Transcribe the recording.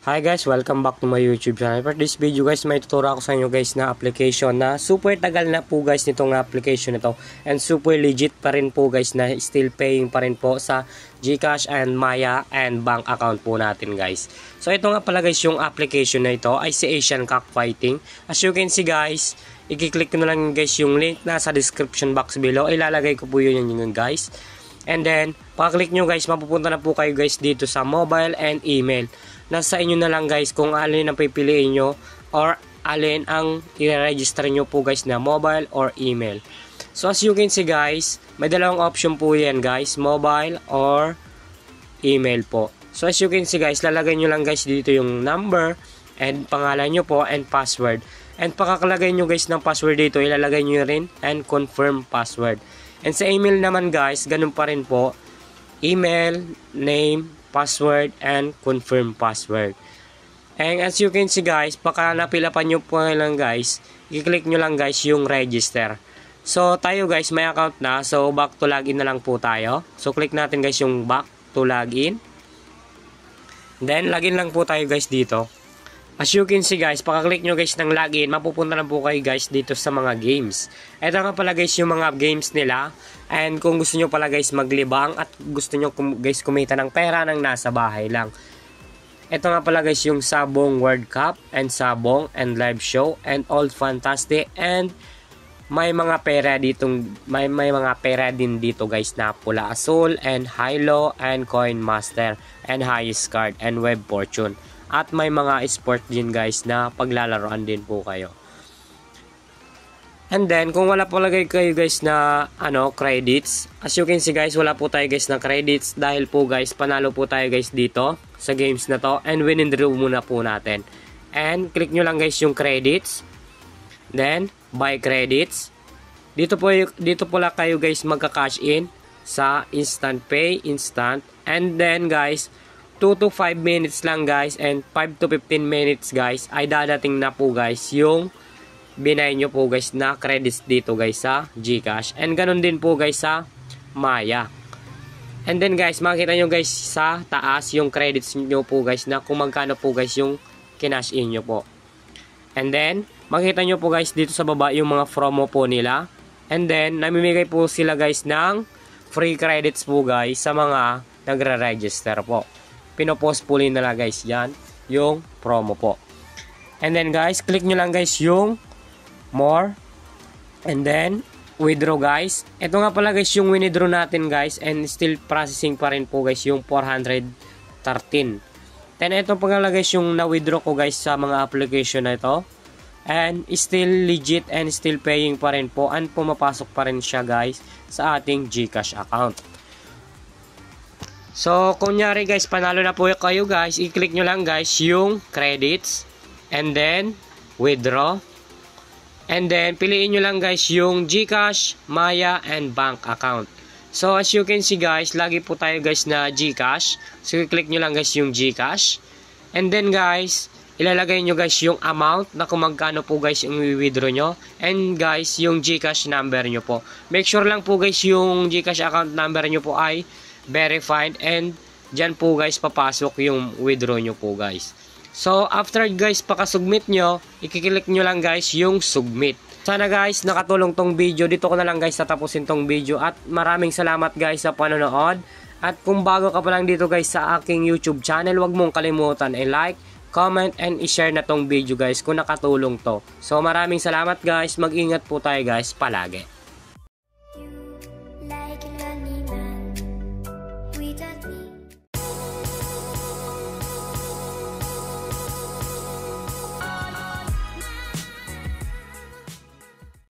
Hi guys, welcome back to my YouTube channel. For this video guys, may tuturo ako sa inyo guys na application na super tagal na po guys nitong application nito. And super legit pa rin po guys na still paying pa rin po sa GCash and Maya and bank account po natin guys. So ito nga pala guys yung application na ito ay si Asian Cockfighting. As you can see guys, i-click ko na lang guys yung link na sa description box below. Ilalagay ko po yun guys. And then, pag-click nyo guys, mapupunta na po kayo guys dito sa mobile and email. Nasa inyo na lang guys kung alin ang pipiliin nyo or alin ang i-register nyo po guys na mobile or email. So as you can see guys, may dalawang option po yan guys, mobile or email po. So as you can see guys, lalagay nyo lang guys dito yung number and pangalan nyo po and password. And pagkakalagay nyo guys ng password dito, ilalagay nyo rin and confirm password. And sa email naman guys, ganun pa rin po, email, name, password, and confirm password. And as you can see guys, pagka napilapan nyo po lang guys, i-click nyo lang guys yung register. So tayo guys may account na, so back to login na lang po tayo. So click natin guys yung back to login. Then login lang po tayo guys dito. As you can see guys, pagka-click nyo guys ng login, mapupunta na po kayo guys dito sa mga games. Ito nga pala guys yung mga games nila. And kung gusto nyo pala guys maglibang at gusto nyo guys kumita ng pera nang nasa bahay lang. Ito nga pala guys yung Sabong World Cup and Sabong and Live Show and Old Fantastic and may mga pera ditong may mga pera din dito guys na Pula Azul and Hilo and Coin Master and Highest Card and Web Fortune. At may mga sport din guys na paglalaroan din po kayo. And then kung wala po lagay kayo guys na credits, as you can see guys, wala po tayo guys na credits dahil po guys panalo po tayo guys dito sa games na to and win and draw muna po natin. And click nyo lang guys yung credits. Then buy credits. Dito po lang kayo guys magka-cash in sa instant pay, instant. And then guys 2 to 5 minutes lang guys and 5 to 15 minutes guys ay dadating na po guys yung binay nyo po guys na credits dito guys sa GCash. And ganun din po guys sa Maya. And then guys makita nyo guys sa taas yung credits nyo po guys na kung magkano po guys yung kinash in nyo po. And then makita nyo po guys dito sa baba yung mga promo po nila. And then namimigay po sila guys ng free credits po guys sa mga nagre-register po. Pinopost po nila guys yan yung promo po. And then guys click nyo lang guys yung more and then withdraw guys. Ito nga pala guys yung withdraw natin guys and still processing pa rin po guys yung 413. Then ito pala guys yung na-withdraw ko guys sa mga application na ito and still legit and still paying pa rin po and pumapasok pa rin siya guys sa ating GCash account. So, kunyari guys, panalo na po kayo guys, i-click nyo lang guys yung credits, and then, withdraw, and then, piliin nyo lang guys yung GCash, Maya, and bank account. So, as you can see guys, lagi po tayo guys na GCash. So, i-click nyo lang guys yung GCash, and then guys, ilalagay nyo guys yung amount na kung magkano po guys yung i-withdraw nyo, and guys, yung GCash number nyo po. Make sure lang po guys yung GCash account number nyo po ay verified and dyan po guys papasok yung withdraw nyo po guys. So after guys pakasubmit nyo, ikiklik nyo lang guys yung submit. Sana guys nakatulong tong video. Dito ko na lang guys tatapusin tong video at maraming salamat guys sa panonood. At kung bago ka pa lang dito guys sa aking YouTube channel, wag mong kalimutan i-like, comment and i-share na tong video guys kung nakatulong to. So maraming salamat guys, mag-ingat po tayo guys palagi.